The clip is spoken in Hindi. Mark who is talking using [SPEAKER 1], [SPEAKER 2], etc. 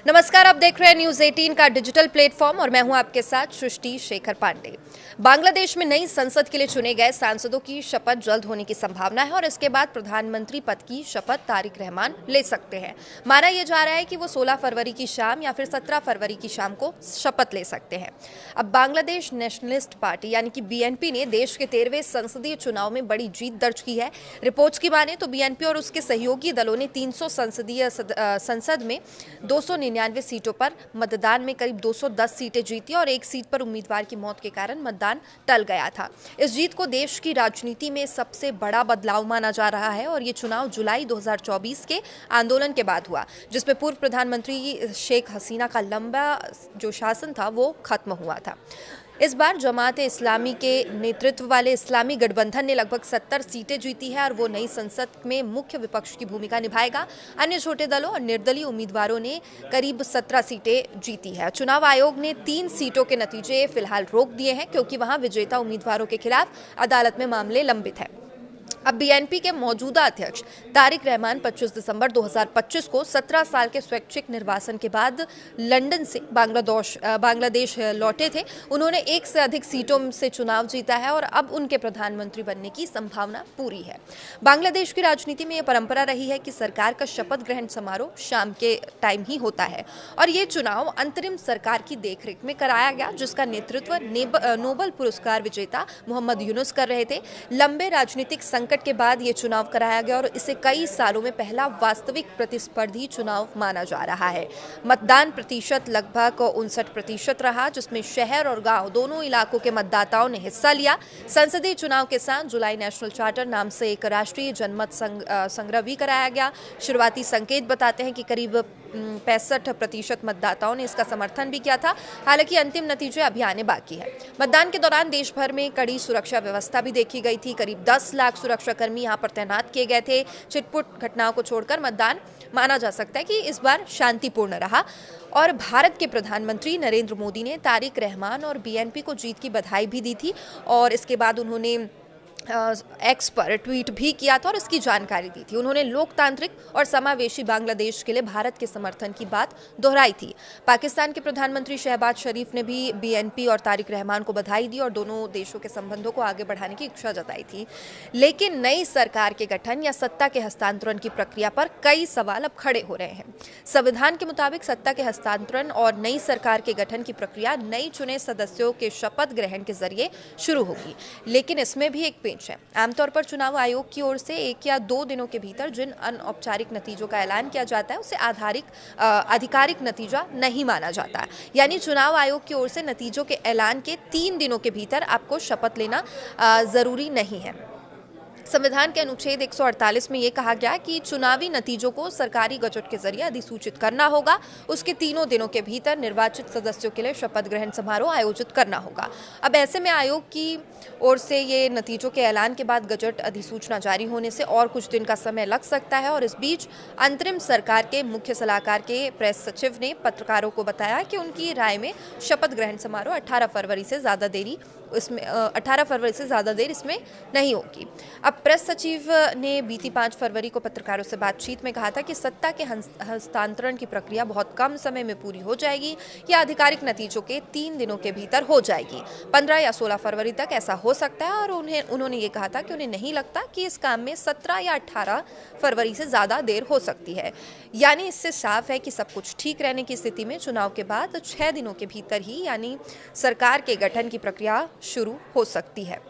[SPEAKER 1] नमस्कार, आप देख रहे हैं न्यूज 18 का डिजिटल प्लेटफॉर्म और मैं हूं आपके साथ सृष्टि शेखर पांडे। बांग्लादेश में नई संसद के लिए चुने गए सांसदों की शपथ जल्द होने की संभावना है और इसके बाद प्रधानमंत्री पद की शपथ तारिक रहमान ले सकते हैं। माना यह जा रहा है कि वो 16 फरवरी की शाम या फिर 17 फरवरी की शाम को शपथ ले सकते हैं। अब बांग्लादेश नेशनलिस्ट पार्टी यानी कि बीएनपी ने देश के 13वें संसदीय चुनाव में बड़ी जीत दर्ज की है। रिपोर्ट्स की माने तो बीएनपी और उसके सहयोगी दलों ने 300 संसद में 299 सीटों पर मतदान में करीब 210 सीटें जीती और एक सीट पर उम्मीदवार की मौत के कारण मतदान टल गया था। इस जीत को देश की राजनीति में सबसे बड़ा बदलाव माना जा रहा है और ये चुनाव जुलाई 2024 के आंदोलन के बाद हुआ, जिसमें पूर्व प्रधानमंत्री शेख हसीना का लंबा जो शासन था वो खत्म हुआ था। इस बार जमात-ए इस्लामी के नेतृत्व वाले इस्लामी गठबंधन ने लगभग 70 सीटें जीती है और वो नई संसद में मुख्य विपक्ष की भूमिका निभाएगा। अन्य छोटे दलों और निर्दलीय उम्मीदवारों ने करीब 17 सीटें जीती है। चुनाव आयोग ने 3 सीटों के नतीजे फिलहाल रोक दिए हैं क्योंकि वहां विजेता उम्मीदवारों के खिलाफ अदालत में मामले लंबित हैं। अब बीएनपी के मौजूदा अध्यक्ष तारिक रहमान 25 दिसंबर 2025 को 17 साल के स्वैच्छिक निर्वासन के बाद लंदन से बांग्लादेश लौटे थे। उन्होंने एक से अधिक सीटों से चुनाव जीता है और अब उनके प्रधानमंत्री बनने की संभावना पूरी है। बांग्लादेश की राजनीति में यह परंपरा रही है कि सरकार का शपथ ग्रहण समारोह शाम के टाइम ही होता है और ये चुनाव अंतरिम सरकार की देखरेख में कराया गया, जिसका नेतृत्व नोबेल पुरस्कार विजेता मोहम्मद यूनुस कर रहे थे। लंबे राजनीतिक संकट के बाद ये चुनाव कराया गया और इसे कई सालों में पहला वास्तविक प्रतिस्पर्धी चुनाव माना जा रहा है। मतदान प्रतिशत लगभग 59% रहा, जिसमें शहर और गांव दोनों इलाकों के मतदाताओं ने हिस्सा लिया। संसदीय चुनाव के साथ जुलाई नेशनल चार्टर नाम से एक राष्ट्रीय जनमत संग्रह भी कराया गया। शुरुआती संकेत बताते हैं कि करीब 65% मतदाताओं ने इसका समर्थन भी किया था। हालांकि अंतिम नतीजे अभी आने बाकी है। मतदान के दौरान देश भर में कड़ी सुरक्षा व्यवस्था भी देखी गई थी। करीब 10 लाख सुरक्षाकर्मी यहां पर तैनात किए गए थे। छिटपुट घटनाओं को छोड़कर मतदान माना जा सकता है कि इस बार शांतिपूर्ण रहा और भारत के प्रधानमंत्री नरेंद्र मोदी ने तारिक रहमान और बीएनपी को जीत की बधाई भी दी थी और इसके बाद उन्होंने एक्स पर ट्वीट भी किया था और इसकी जानकारी दी थी। उन्होंने लोकतांत्रिक और समावेशी बांग्लादेश के लिए भारत के समर्थन की बात दोहराई थी। पाकिस्तान के प्रधानमंत्री शहबाज शरीफ ने भी बीएनपी और तारिक रहमान को बधाई दी और दोनों देशों के संबंधों को आगे बढ़ाने की इच्छा जताई थी। लेकिन नई सरकार के गठन या सत्ता के हस्तांतरण की प्रक्रिया पर कई सवाल अब खड़े हो रहे हैं। संविधान के मुताबिक सत्ता के हस्तांतरण और नई सरकार के गठन की प्रक्रिया नई चुने सदस्यों के शपथ ग्रहण के जरिए शुरू होगी, लेकिन इसमें भी एक है। आमतौर पर चुनाव आयोग की ओर से 1 या 2 दिनों के भीतर जिन अनौपचारिक नतीजों का ऐलान किया जाता है उसे आधिकारिक नतीजा नहीं माना जाता। यानी चुनाव आयोग की ओर से नतीजों के ऐलान के 3 दिनों के भीतर आपको शपथ लेना जरूरी नहीं है। संविधान के अनुच्छेद 148 में यह कहा गया कि चुनावी नतीजों को सरकारी गजट के जरिए अधिसूचित करना होगा। उसके 3 दिनों के भीतर निर्वाचित सदस्यों के लिए शपथ ग्रहण समारोह आयोजित करना होगा। अब ऐसे में आयोग की ओर से ये नतीजों के ऐलान के बाद गजट अधिसूचना जारी होने से और कुछ दिन का समय लग सकता है और इस बीच अंतरिम सरकार के मुख्य सलाहकार के प्रेस सचिव ने पत्रकारों को बताया कि उनकी राय में शपथ ग्रहण समारोह 18 फरवरी से ज़्यादा देर इसमें नहीं होगी। अब प्रेस सचिव ने बीती 5 फरवरी को पत्रकारों से बातचीत में कहा था कि सत्ता के हस्तांतरण की प्रक्रिया बहुत कम समय में पूरी हो जाएगी या आधिकारिक नतीजों के 3 दिनों के भीतर हो जाएगी। 15 या 16 फरवरी तक ऐसा हो सकता है और उन्होंने ये कहा था कि उन्हें नहीं लगता कि इस काम में 17 या 18 फरवरी से ज़्यादा देर हो सकती है। यानी इससे साफ है कि सब कुछ ठीक रहने की स्थिति में चुनाव के बाद 6 दिनों के भीतर ही यानी सरकार के गठन की प्रक्रिया शुरू हो सकती है।